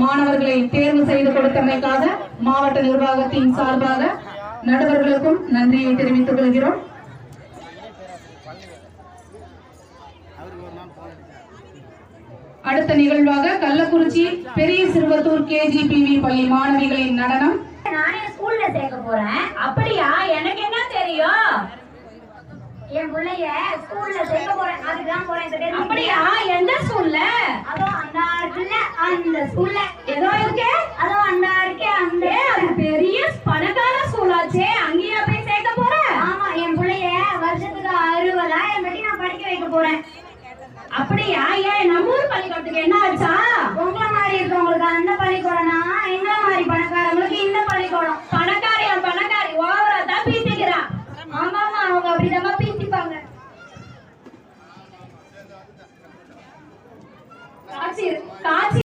மாணவர்களை தேர்வு செய்து கொடுத்தமைக்காக மாவட்ட நிர்வாகத்தின் சார்பாக நடுவர்களுக்கும் நன்றியை தெரிவித்துக் கொள்கிறோம். அடுத்த நிகழ்வாக கள்ளக்குறிச்சி பெரிய சிறுவத்தூர் KGPV பள்ளி மாணவிகளின் நடனம். நானே ஸ்கூல்ல சேர்க்க போறேன். அப்படியா? எனக்கு என்ன தெரியும்? என் பிள்ளைய ஸ்கூல்ல சேர்க்க போறேன். அதுதான் போறேன். அப்படியா? எந்த ஸ்கூல்ல? அதோ அந்த இருக்குல்ல, அந்த ஸ்கூல்ல. ஏதோ இருக்கு, அதோ அந்த இருக்கு. அந்த அது பெரிய பணக்கார ஸ்கூலாச்சே, அங்கேயா போய் சேர்க்க போறேன்? ஆமா, என் பிள்ளைய வருஷத்துக்கு 60,000 கட்டி நான் படிக்க வைக்க போறேன். அப்படியா? ஏன் நம்ம ஊர் பள்ளிக்கூடத்துக்கு என்ன ஆச்சா?